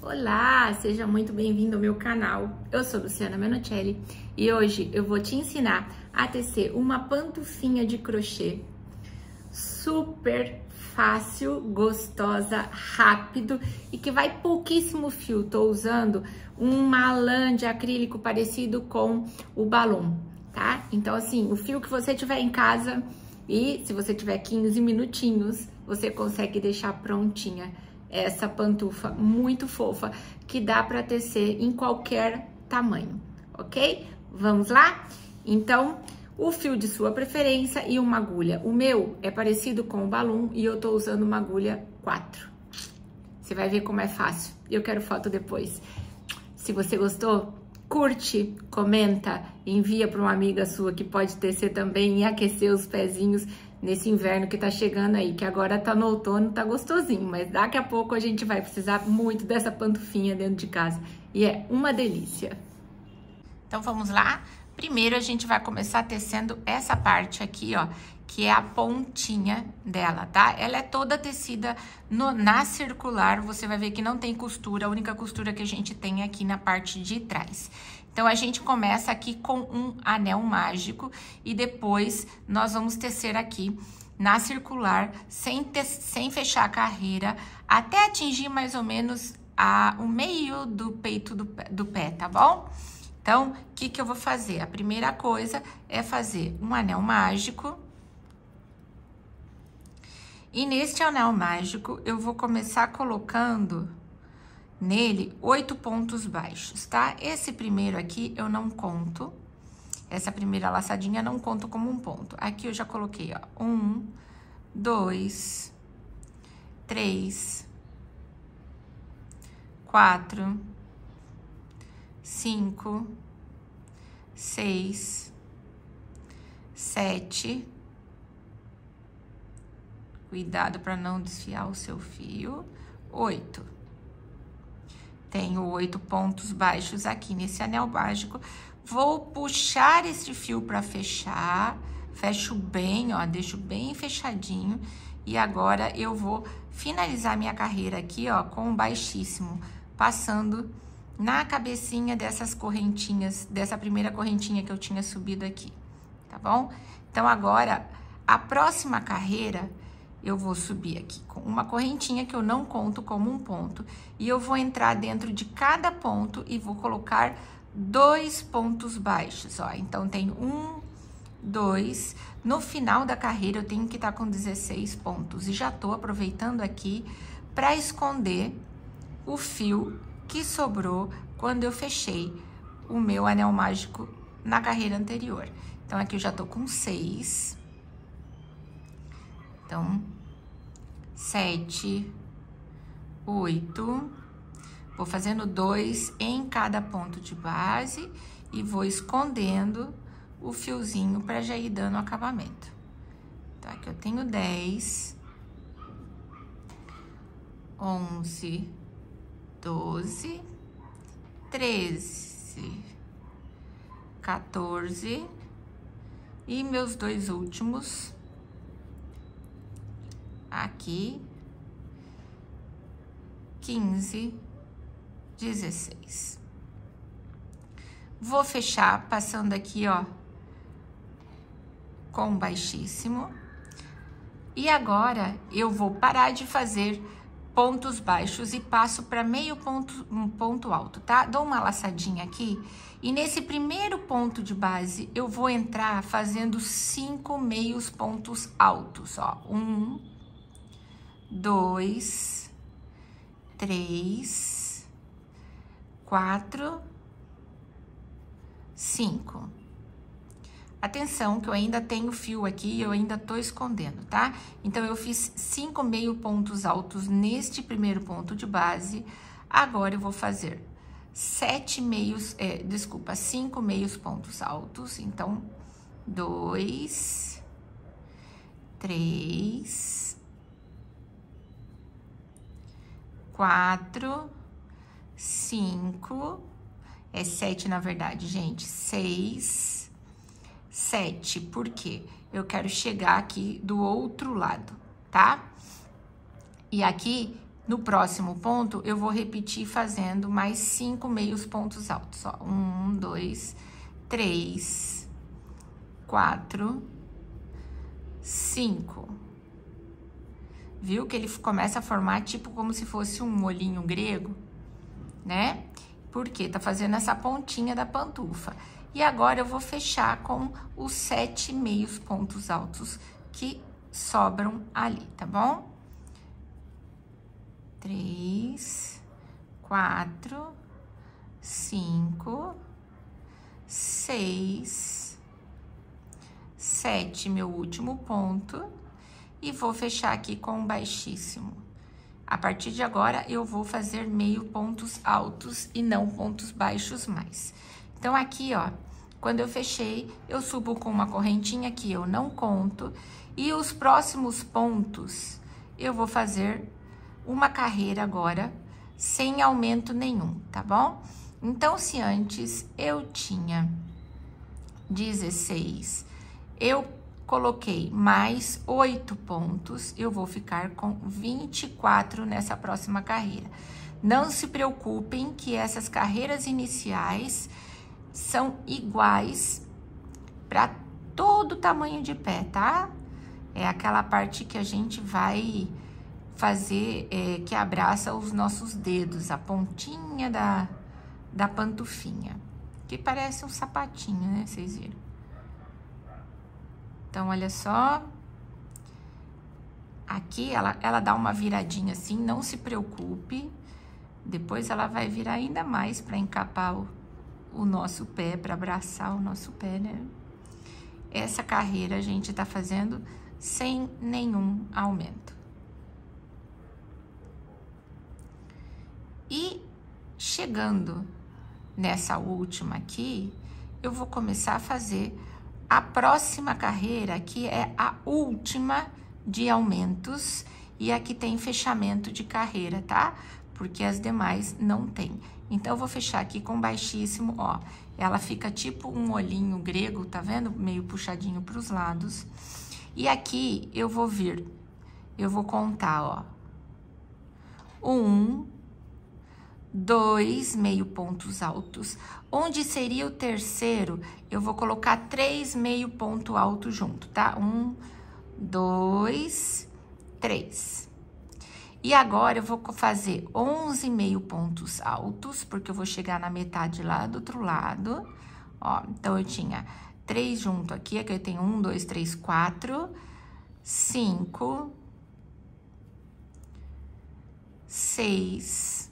Olá, seja muito bem-vindo ao meu canal. Eu sou Luciana Menocelli e hoje eu vou te ensinar a tecer uma pantufinha de crochê super fácil, gostosa, rápido e que vai pouquíssimo fio. Tô usando uma lã de acrílico parecido com o balão, tá? Então assim, o fio que você tiver em casa e se você tiver 15 minutinhos, você consegue deixar prontinha essa pantufa muito fofa que dá para tecer em qualquer tamanho, ok? Vamos lá? Então, o fio de sua preferência e uma agulha. O meu é parecido com o balão e eu tô usando uma agulha 4. Você vai ver como é fácil. Eu quero foto depois. Se você gostou, curte, comenta, envia para uma amiga sua que pode tecer também e aquecer os pezinhos nesse inverno que tá chegando aí, que agora tá no outono, tá gostosinho, mas daqui a pouco a gente vai precisar muito dessa pantufinha dentro de casa e é uma delícia. Então vamos lá? Primeiro a gente vai começar tecendo essa parte aqui, ó, que é a pontinha dela, tá? Ela é toda tecida na circular, você vai ver que não tem costura, a única costura que a gente tem é aqui na parte de trás. Então, a gente começa aqui com um anel mágico e depois nós vamos tecer aqui na circular, sem fechar a carreira, até atingir mais ou menos o meio do peito do pé, tá bom? Então, o que eu vou fazer? A primeira coisa é fazer um anel mágico. E neste anel mágico, eu vou começar colocando nele 8 pontos baixos, tá? Esse primeiro aqui eu não conto, essa primeira laçadinha não conto como um ponto. Aqui eu já coloquei, ó, 1, 2, 3, 4, 5, 6, 7. Cuidado para não desfiar o seu fio. 8. Tenho 8 pontos baixos aqui nesse anel mágico. Vou puxar esse fio para fechar. Fecho bem, ó, deixo bem fechadinho. E agora eu vou finalizar minha carreira aqui, ó, com um baixíssimo, passando na cabecinha dessas correntinhas, dessa primeira correntinha que eu tinha subido aqui, tá bom? Então, agora, a próxima carreira, eu vou subir aqui com uma correntinha que eu não conto como um ponto. E eu vou entrar dentro de cada ponto e vou colocar 2 pontos baixos, ó. Então, tem 1, 2. No final da carreira, eu tenho que estar com 16 pontos. E já tô aproveitando aqui para esconder o fio que sobrou quando eu fechei o meu anel mágico na carreira anterior. Então, aqui eu já tô com 6. Então, 7, 8, vou fazendo 2 em cada ponto de base e vou escondendo o fiozinho para já ir dando acabamento. Então, aqui eu tenho 10, 11, 12, 13, 14 e meus 2 últimos aqui, 15, 16. Vou fechar passando aqui, ó, com baixíssimo. E agora, eu vou parar de fazer pontos baixos e passo para meio ponto, um ponto alto, tá? Dou uma laçadinha aqui e nesse primeiro ponto de base, eu vou entrar fazendo 5 meios pontos altos, ó. 1, 2, 3, 4, 5. Atenção que eu ainda tenho fio aqui, eu ainda tô escondendo, tá? Então, eu fiz 5 meio pontos altos neste primeiro ponto de base. Agora, eu vou fazer 5 meios pontos altos. Então, 2, 3, 4, 5, é 7 na verdade, gente, 6, 7, por quê? Eu quero chegar aqui do outro lado, tá? E aqui, No próximo ponto, eu vou repetir fazendo mais 5 meios pontos altos, ó. 1, 2, 3, 4, 5. Viu que ele começa a formar tipo como se fosse um olhinho grego, né? Porque tá fazendo essa pontinha da pantufa. E agora eu vou fechar com os 7 meios pontos altos que sobram ali, tá bom? 3, 4, 5, 6, 7, meu último ponto. E vou fechar aqui com um baixíssimo. A partir de agora, eu vou fazer meio pontos altos e não pontos baixos mais. Então, aqui, ó, quando eu fechei, eu subo com uma correntinha que eu não conto. E os próximos pontos, eu vou fazer uma carreira agora, sem aumento nenhum, tá bom? Então, se antes eu tinha 16, eu coloquei mais 8 pontos, eu vou ficar com 24 nessa próxima carreira. Não se preocupem que essas carreiras iniciais são iguais para todo tamanho de pé, tá? É aquela parte que a gente vai fazer, que abraça os nossos dedos, a pontinha da pantufinha, que parece um sapatinho, né? Vocês viram? Então, olha só, aqui ela dá uma viradinha assim, não se preocupe, depois ela vai virar ainda mais para encapar o nosso pé, para abraçar o nosso pé, né? Essa carreira a gente tá fazendo sem nenhum aumento. E chegando nessa última aqui, eu vou começar a fazer a próxima carreira, que é a última de aumentos, e aqui tem fechamento de carreira, tá? Porque as demais não tem. Então, eu vou fechar aqui com baixíssimo, ó. Ela fica tipo um olhinho grego, tá vendo? Meio puxadinho pros lados. E aqui, eu vou contar, ó. 1, 2 meio pontos altos. Onde seria o terceiro, eu vou colocar 3 meio ponto alto junto, tá? 1, 2, 3. E agora, eu vou fazer 11 meio pontos altos, porque eu vou chegar na metade lá do outro lado. Ó, então, eu tinha 3 junto aqui, aqui eu tenho 1, 2, 3, 4, 5, 6,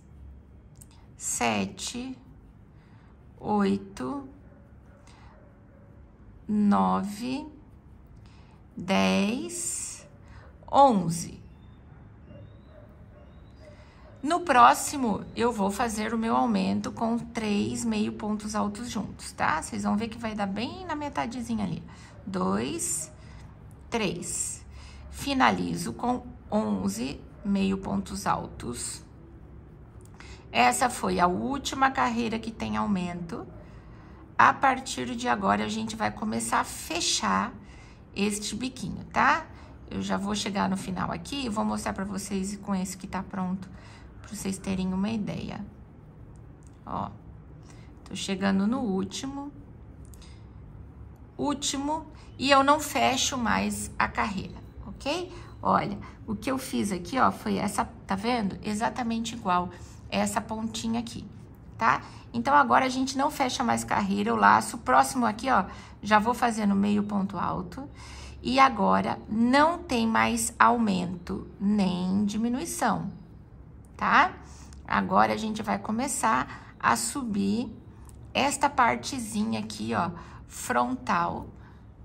7, 8, 9, 10, 11. No próximo, eu vou fazer o meu aumento com 3 meio pontos altos juntos, tá? Vocês vão ver que vai dar bem na metadezinha ali. 2, 3. Finalizo com 11 meio pontos altos. Essa foi a última carreira que tem aumento. A partir de agora, a gente vai começar a fechar este biquinho, tá? Eu já vou chegar no final aqui e vou mostrar pra vocês com esse que tá pronto, pra vocês terem uma ideia. Ó, tô chegando no último, e eu não fecho mais a carreira, ok? Olha, o que eu fiz aqui, ó, foi essa, tá vendo? Exatamente igual essa pontinha aqui, tá? Então, agora a gente não fecha mais carreira, eu laço. Próximo aqui, ó, já vou fazendo meio ponto alto. E agora, não tem mais aumento nem diminuição, tá? Agora, a gente vai começar a subir esta partezinha aqui, ó, frontal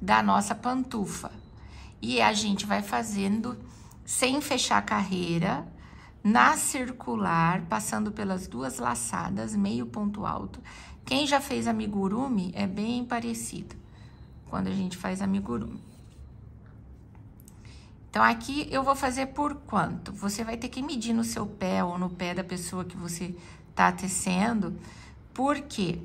da nossa pantufa. E a gente vai fazendo sem fechar a carreira, na circular, passando pelas duas laçadas, meio ponto alto. Quem já fez amigurumi é bem parecido quando a gente faz amigurumi. Então, aqui eu vou fazer por quanto? Você vai ter que medir no seu pé ou no pé da pessoa que você tá tecendo, porque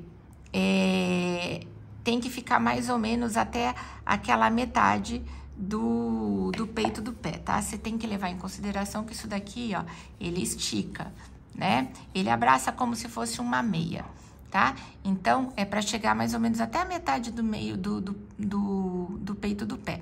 tem que ficar mais ou menos até aquela metade do peito do pé, tá? Você tem que levar em consideração que isso daqui, ó, ele estica, né? Ele abraça como se fosse uma meia, tá? Então, é pra chegar mais ou menos até a metade do meio do peito do pé.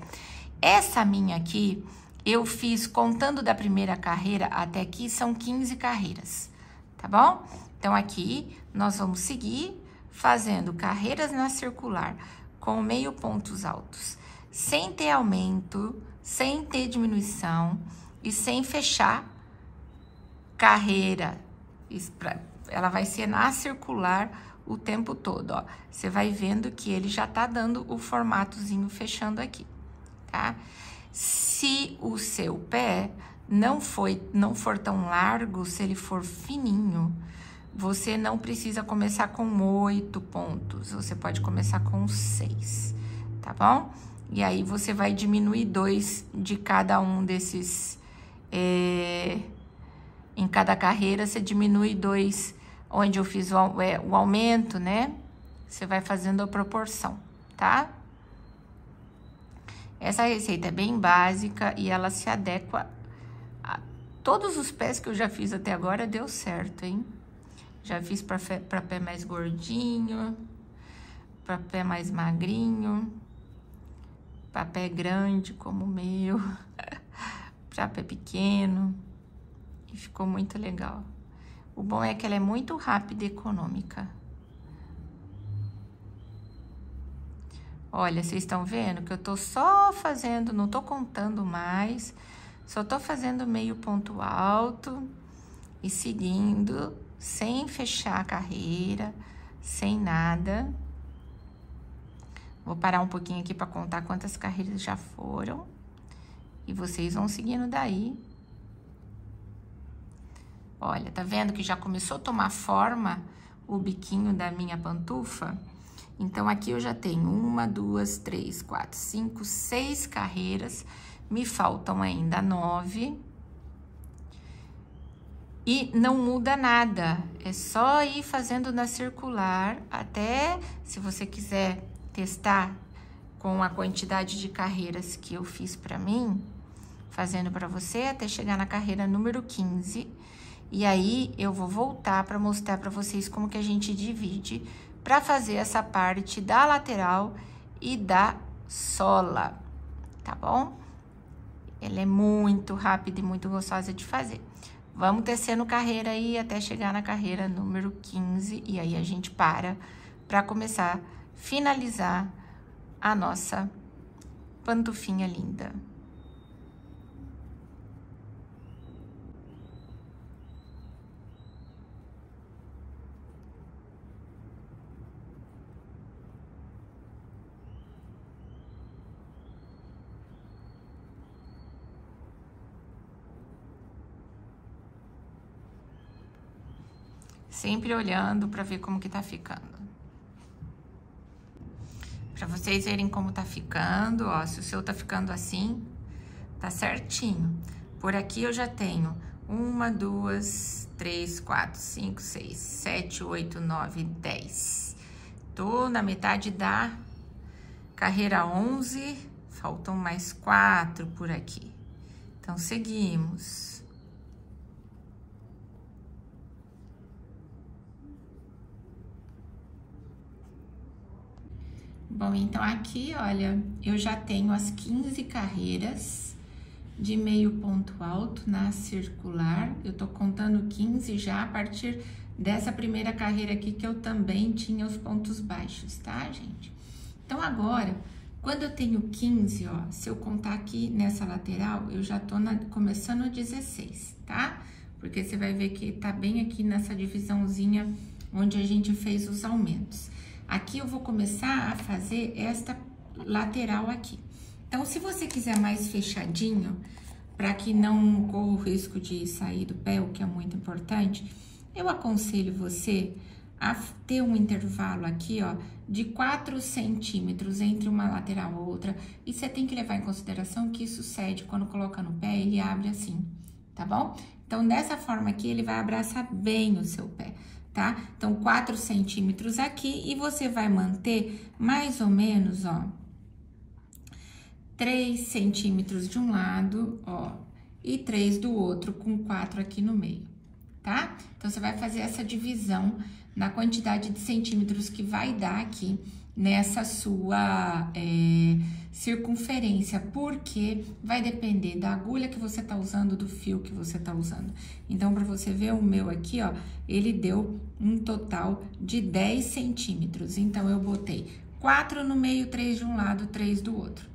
Essa minha aqui, eu fiz, contando da primeira carreira até aqui, são 15 carreiras, tá bom? Então, aqui, nós vamos seguir fazendo carreiras na circular com meio pontos altos, sem ter aumento, sem ter diminuição e sem fechar carreira. Ela vai ser na circular o tempo todo, ó. Você vai vendo que ele já tá dando o formatozinho fechando aqui, tá? Se o seu pé não for tão largo, se ele for fininho, você não precisa começar com 8 pontos, você pode começar com 6, tá bom? E aí, você vai diminuir 2 de cada um desses, em cada carreira, você diminui 2, onde eu fiz o aumento, né? Você vai fazendo a proporção, tá? Essa receita é bem básica e ela se adequa a todos os pés que eu já fiz até agora, deu certo, hein? Já fiz para pé mais gordinho, para pé mais magrinho, para pé grande como o meu, para pé pequeno, e ficou muito legal. O bom é que ela é muito rápida e econômica. Olha, vocês estão vendo que eu tô só fazendo, não tô contando mais, só tô fazendo meio ponto alto e seguindo, sem fechar a carreira, sem nada. Vou parar um pouquinho aqui para contar quantas carreiras já foram. E vocês vão seguindo daí. Olha, tá vendo que já começou a tomar forma o biquinho da minha pantufa? Então, aqui eu já tenho 1, 2, 3, 4, 5, 6 carreiras. Me faltam ainda 9. E não muda nada. É só ir fazendo na circular até, se você quiser testar com a quantidade de carreiras que eu fiz pra mim, fazendo pra você até chegar na carreira número 15. E aí, eu vou voltar pra mostrar pra vocês como que a gente divide pra fazer essa parte da lateral e da sola, tá bom? Ela é muito rápida e muito gostosa de fazer. Vamos tecendo carreira aí até chegar na carreira número 15 e aí a gente para começar a finalizar a nossa pantufinha linda. Sempre olhando para ver como que tá ficando. Para vocês verem como tá ficando, ó, se o seu tá ficando assim, tá certinho. Por aqui eu já tenho 1, 2, 3, 4, 5, 6, 7, 8, 9, 10. Tô na metade da carreira 11, faltam mais 4 por aqui. Então, seguimos. Bom, então aqui, olha, eu já tenho as 15 carreiras de meio ponto alto na circular. Eu tô contando 15 já a partir dessa primeira carreira aqui que eu também tinha os pontos baixos, tá, gente? Então, agora, quando eu tenho 15, ó, se eu contar aqui nessa lateral, eu já tô começando a 16, tá? Porque você vai ver que tá bem aqui nessa divisãozinha onde a gente fez os aumentos. Aqui eu vou começar a fazer esta lateral aqui. Então, se você quiser mais fechadinho, para que não corra o risco de sair do pé, o que é muito importante, eu aconselho você a ter um intervalo aqui, ó, de 4 centímetros entre uma lateral e outra. E você tem que levar em consideração que isso cede, quando coloca no pé, ele abre assim, tá bom? Então, dessa forma aqui, ele vai abraçar bem o seu pé. Tá? Então, 4 centímetros aqui e você vai manter mais ou menos, ó, 3 centímetros de um lado, ó, e 3 do outro, com 4 aqui no meio, tá? Então, você vai fazer essa divisão na quantidade de centímetros que vai dar aqui nessa sua circunferência, porque vai depender da agulha que você tá usando, do fio que você tá usando. Então, para você ver o meu aqui, ó, ele deu um total de 10 centímetros. Então, eu botei 4 no meio, 3 de um lado, 3 do outro,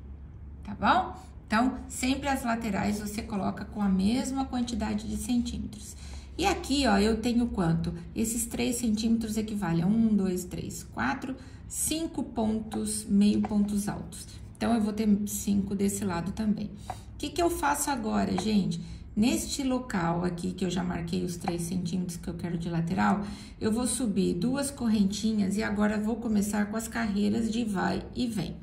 tá bom? Então, sempre as laterais você coloca com a mesma quantidade de centímetros. E aqui, ó, eu tenho quanto? Esses 3 centímetros equivalem a 1, 2, 3, 4, 5 pontos, meio pontos altos. Então, eu vou ter 5 desse lado também. O que que eu faço agora, gente? Neste local aqui, que eu já marquei os 3 centímetros que eu quero de lateral, eu vou subir 2 correntinhas e agora vou começar com as carreiras de vai e vem,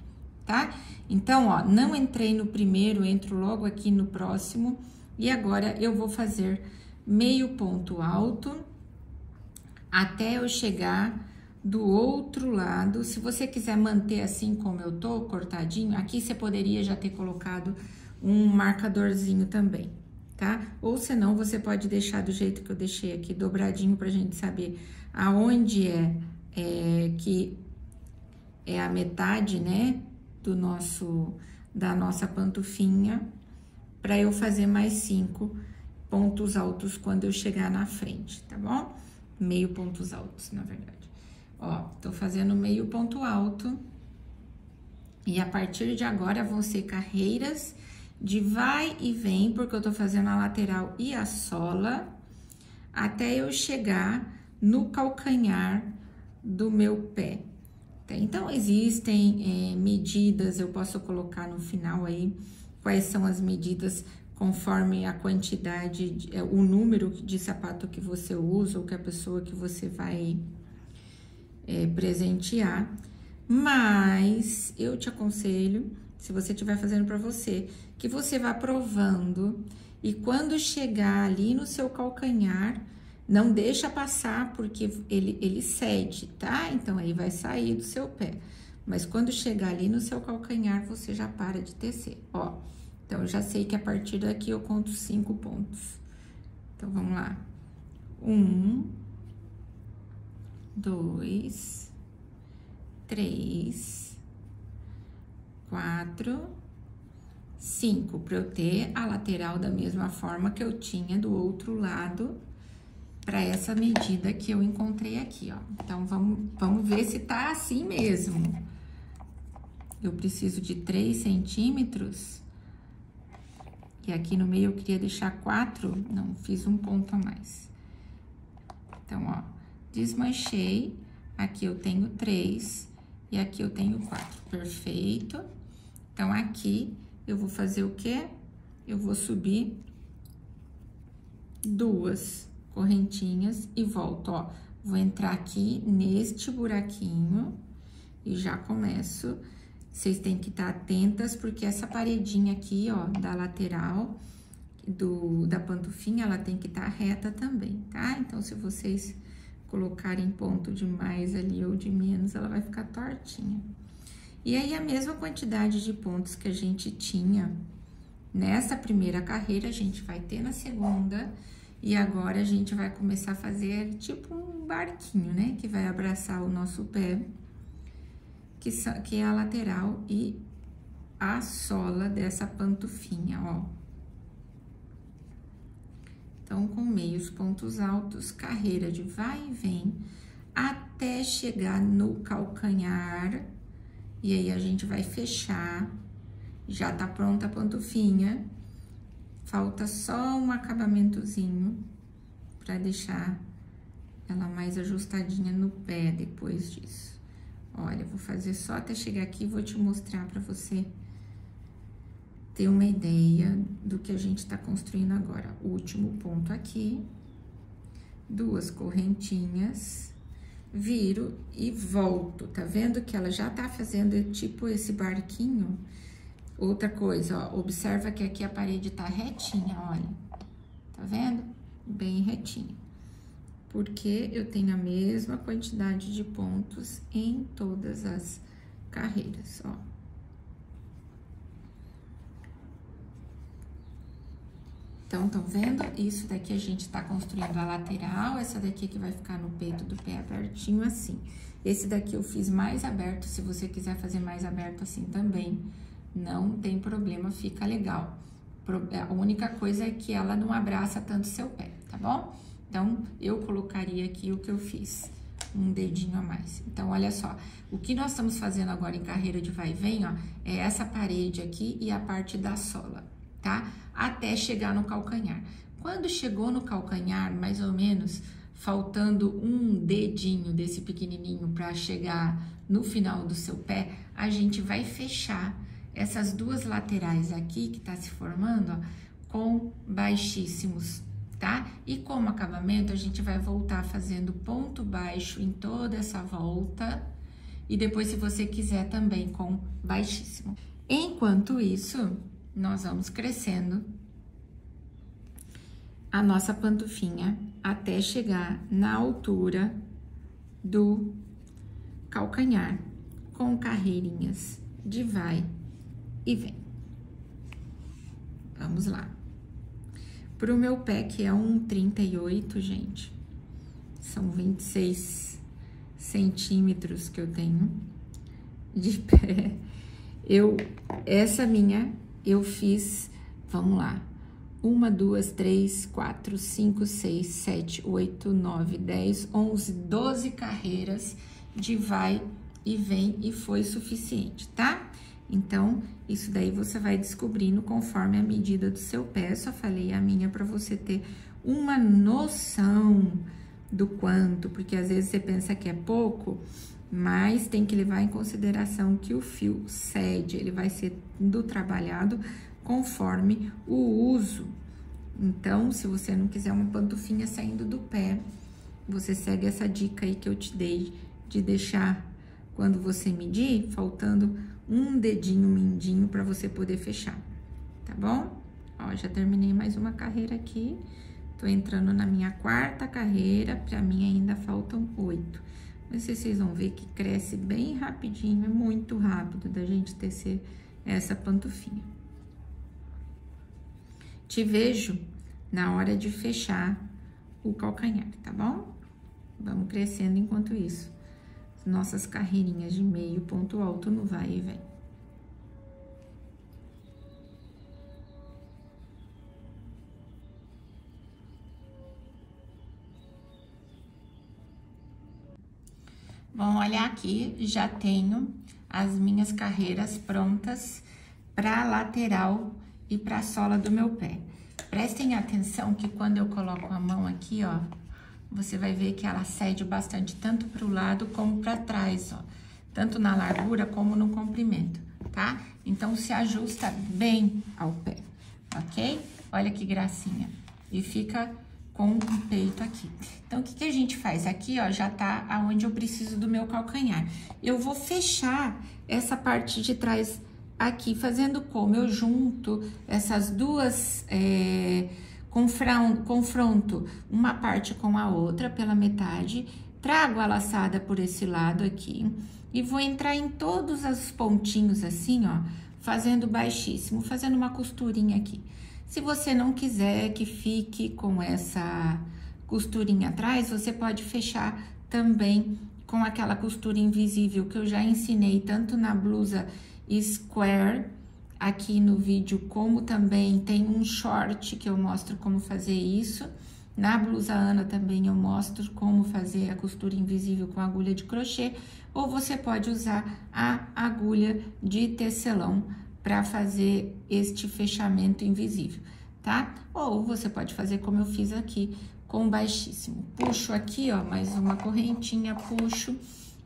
tá? Então, ó, não entrei no primeiro, entro logo aqui no próximo. E agora, eu vou fazer meio ponto alto até eu chegar do outro lado. Se você quiser manter assim como eu tô, cortadinho, aqui você poderia já ter colocado um marcadorzinho também, tá? Ou senão, você pode deixar do jeito que eu deixei aqui, dobradinho, pra gente saber aonde que é a metade, né, da nossa pantufinha, pra eu fazer mais 5 pontos altos quando eu chegar na frente, tá bom? Meio pontos altos, na verdade. Ó, tô fazendo meio ponto alto. E a partir de agora, vão ser carreiras de vai e vem, porque eu tô fazendo a lateral e a sola, até eu chegar no calcanhar do meu pé. Então, existem medidas, eu posso colocar no final aí, quais são as medidas conforme a quantidade, o número de sapato que você usa, ou que a pessoa que você vai presentear. Mas eu te aconselho, se você estiver fazendo para você, que você vá provando e quando chegar ali no seu calcanhar, não deixa passar, porque ele cede, tá? Então, aí vai sair do seu pé. Mas quando chegar ali no seu calcanhar, você já para de tecer, ó. Então, eu já sei que a partir daqui eu conto 5 pontos. Então, vamos lá. 1, 2, 3, 4, 5. Para eu ter a lateral da mesma forma que eu tinha do outro lado, para essa medida que eu encontrei aqui, ó. Então, vamos ver se tá assim mesmo. Eu preciso de 3 centímetros. E aqui no meio eu queria deixar 4, não, fiz um ponto a mais. Então, ó, desmanchei, aqui eu tenho 3 e aqui eu tenho 4, perfeito. Então, aqui eu vou fazer o quê? Eu vou subir 2 correntinhas e volto, ó. Vou entrar aqui neste buraquinho e já começo. Vocês têm que estar atentas, porque essa paredinha aqui, ó, da lateral da pantufinha, ela tem que estar reta também, tá? Então, se vocês colocarem ponto de mais ali ou de menos, ela vai ficar tortinha. E aí, a mesma quantidade de pontos que a gente tinha nessa primeira carreira, a gente vai ter na segunda. E agora, a gente vai começar a fazer tipo um barquinho, né? Que vai abraçar o nosso pé. Que é a lateral e a sola dessa pantufinha, ó. Então, com meios pontos altos, carreira de vai e vem, até chegar no calcanhar. E aí, a gente vai fechar. Já tá pronta a pantufinha. Falta só um acabamentozinho pra deixar ela mais ajustadinha no pé depois disso. Olha, eu vou fazer só até chegar aqui e vou te mostrar pra você ter uma ideia do que a gente tá construindo agora. O último ponto aqui, 2 correntinhas, viro e volto. Tá vendo que ela já tá fazendo tipo esse barquinho? Outra coisa, ó, observa que aqui a parede tá retinha, olha. Tá vendo? Bem retinha. Porque eu tenho a mesma quantidade de pontos em todas as carreiras, ó. Então, estão vendo? Isso daqui a gente tá construindo a lateral, essa daqui que vai ficar no peito do pé abertinho assim. Esse daqui eu fiz mais aberto, se você quiser fazer mais aberto assim também, não tem problema, fica legal. A única coisa é que ela não abraça tanto seu pé, tá bom? Então, eu colocaria aqui o que eu fiz, um dedinho a mais. Então, olha só, o que nós estamos fazendo agora em carreira de vai e vem, ó, é essa parede aqui e a parte da sola, tá? Até chegar no calcanhar. Quando chegou no calcanhar, mais ou menos, faltando um dedinho desse pequenininho para chegar no final do seu pé, a gente vai fechar essas duas laterais aqui que tá se formando, ó, com baixíssimos, tá? E como acabamento, a gente vai voltar fazendo ponto baixo em toda essa volta e depois, se você quiser, também com baixíssimo. Enquanto isso, nós vamos crescendo a nossa pantufinha até chegar na altura do calcanhar, com carreirinhas de vai e vem. Vamos lá. Pro meu pé, que é 1,38, gente, são 26 centímetros que eu tenho de pé. Essa minha, eu fiz, vamos lá, 1, 2, 3, 4, 5, 6, 7, 8, 9, 10, 11, 12 carreiras de vai e vem e foi suficiente, tá? Então, isso daí você vai descobrindo conforme a medida do seu pé. Só falei a minha para você ter uma noção do quanto, porque às vezes você pensa que é pouco, mas tem que levar em consideração que o fio cede, ele vai sendo trabalhado conforme o uso. Então, se você não quiser uma pantufinha saindo do pé, você segue essa dica aí que eu te dei de deixar, quando você medir, faltando um dedinho mindinho para você poder fechar, tá bom? Ó, já terminei mais uma carreira aqui, tô entrando na minha 4ª carreira, para mim ainda faltam 8. Mas vocês vão ver que cresce bem rapidinho, é muito rápido da gente tecer essa pantufinha. Te vejo na hora de fechar o calcanhar, tá bom? Vamos crescendo enquanto isso. Nossas carreirinhas de meio ponto alto no vai e vem. Bom, olha aqui, já tenho as minhas carreiras prontas para lateral e para a sola do meu pé. Prestem atenção que quando eu coloco a mão aqui, ó, você vai ver que ela cede bastante, tanto para o lado como para trás, ó. Tanto na largura como no comprimento, tá? Então, se ajusta bem ao pé, ok? Olha que gracinha. E fica com o peito aqui. Então, o que a gente faz? Aqui, ó, já tá aonde eu preciso do meu calcanhar. Eu vou fechar essa parte de trás aqui, fazendo como? Eu junto essas duas... confronto uma parte com a outra pela metade, trago a laçada por esse lado aqui e vou entrar em todos os pontinhos assim, ó, fazendo baixíssimo, fazendo uma costurinha aqui. Se você não quiser que fique com essa costurinha atrás, você pode fechar também com aquela costura invisível que eu já ensinei tanto na blusa square aqui no vídeo, como também tem um short que eu mostro como fazer isso. Na blusa Ana também eu mostro como fazer a costura invisível com agulha de crochê, ou você pode usar a agulha de tecelão para fazer este fechamento invisível, tá? Ou você pode fazer como eu fiz aqui, com baixíssimo. Puxo aqui, ó, mais uma correntinha, puxo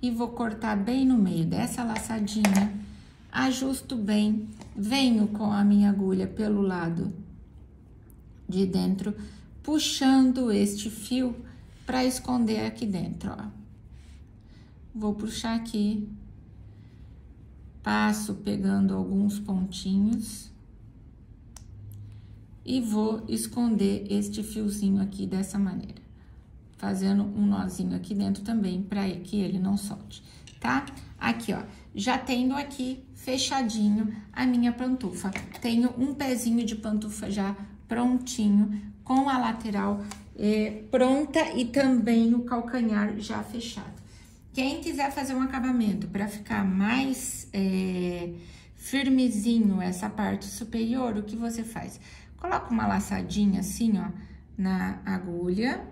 e vou cortar bem no meio dessa laçadinha. Ajusto bem, venho com a minha agulha pelo lado de dentro, puxando este fio para esconder aqui dentro, ó. Vou puxar aqui, passo pegando alguns pontinhos e vou esconder este fiozinho aqui dessa maneira, fazendo um nozinho aqui dentro também para que ele não solte, tá? Aqui, ó, já tenho aqui fechadinho a minha pantufa. Tenho um pezinho de pantufa já prontinho, com a lateral pronta e também o calcanhar já fechado. Quem quiser fazer um acabamento para ficar mais firmezinho essa parte superior, o que você faz? Coloca uma laçadinha assim, ó, na agulha.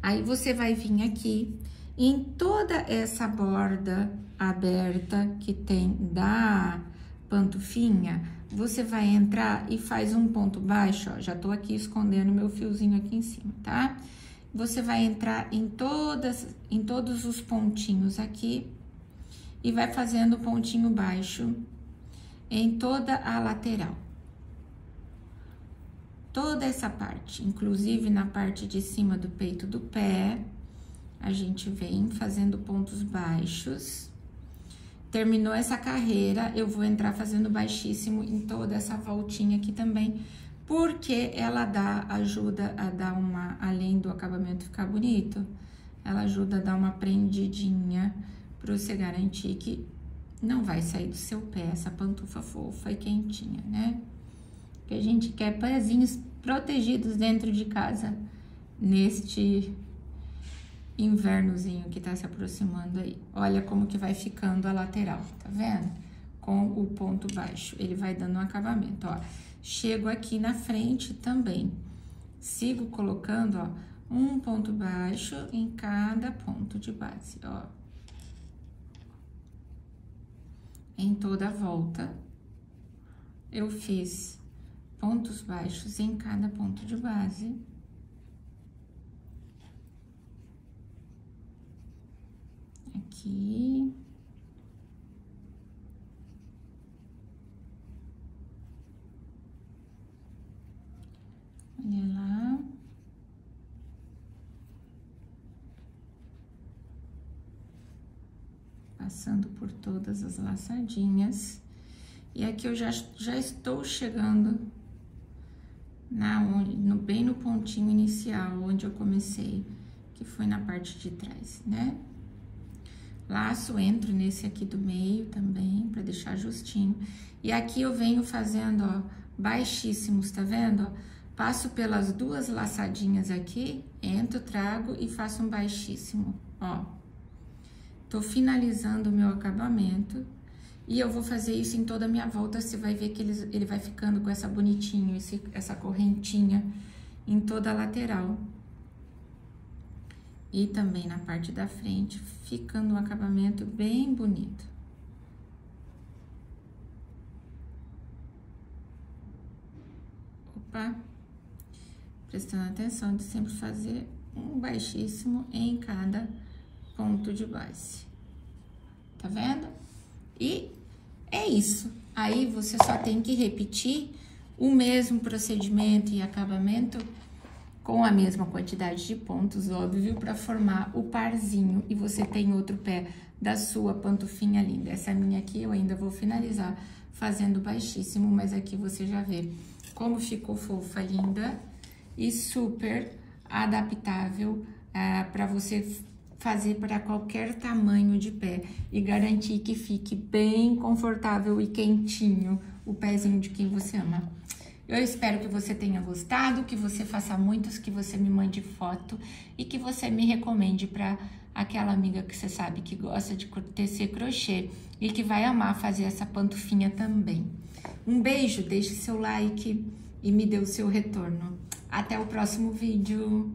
Aí, você vai vir aqui, em toda essa borda aberta que tem da pantufinha, você vai entrar e faz um ponto baixo, ó. Já tô aqui escondendo meu fiozinho aqui em cima, tá? Você vai entrar em todos os pontinhos aqui e vai fazendo pontinho baixo em toda a lateral. Toda essa parte, inclusive na parte de cima do peito do pé, a gente vem fazendo pontos baixos. Terminou essa carreira, eu vou entrar fazendo baixíssimo em toda essa voltinha aqui também, porque ela ajuda a dar além do acabamento ficar bonito, ela ajuda a dar uma prendidinha para você garantir que não vai sair do seu pé essa pantufa fofa e quentinha, né? Que a gente quer pezinhos protegidos dentro de casa neste invernozinho que tá se aproximando aí. Olha como que vai ficando a lateral, tá vendo? Com o ponto baixo, ele vai dando um acabamento, ó. Chego aqui na frente também, sigo colocando, ó, um ponto baixo em cada ponto de base, ó. Em toda a volta, eu fiz pontos baixos em cada ponto de base. Aqui. Olha lá. Passando por todas as laçadinhas. E aqui eu já estou chegando bem no pontinho inicial, onde eu comecei, que foi na parte de trás, né? Laço, entro nesse aqui do meio também, pra deixar justinho. E aqui eu venho fazendo, ó, baixíssimos, tá vendo? Ó, passo pelas duas laçadinhas aqui, entro, trago e faço um baixíssimo, ó. Tô finalizando o meu acabamento. E eu vou fazer isso em toda a minha volta, você vai ver que ele vai ficando com essa bonitinho, essa correntinha em toda a lateral. E também na parte da frente, ficando um acabamento bem bonito. Opa! Prestando atenção de sempre fazer um baixíssimo em cada ponto de base. Tá vendo? E é isso. Aí, você só tem que repetir o mesmo procedimento e acabamento com a mesma quantidade de pontos, óbvio, para formar o parzinho. E você tem outro pé da sua pantufinha linda. Essa minha aqui eu ainda vou finalizar fazendo baixíssimo, mas aqui você já vê como ficou fofa, linda e super adaptável para você fazer para qualquer tamanho de pé e garantir que fique bem confortável e quentinho o pezinho de quem você ama. Eu espero que você tenha gostado, que você faça muitos, que você me mande foto e que você me recomende para aquela amiga que você sabe que gosta de tecer crochê e que vai amar fazer essa pantufinha também. Um beijo, deixe seu like e me dê o seu retorno. Até o próximo vídeo.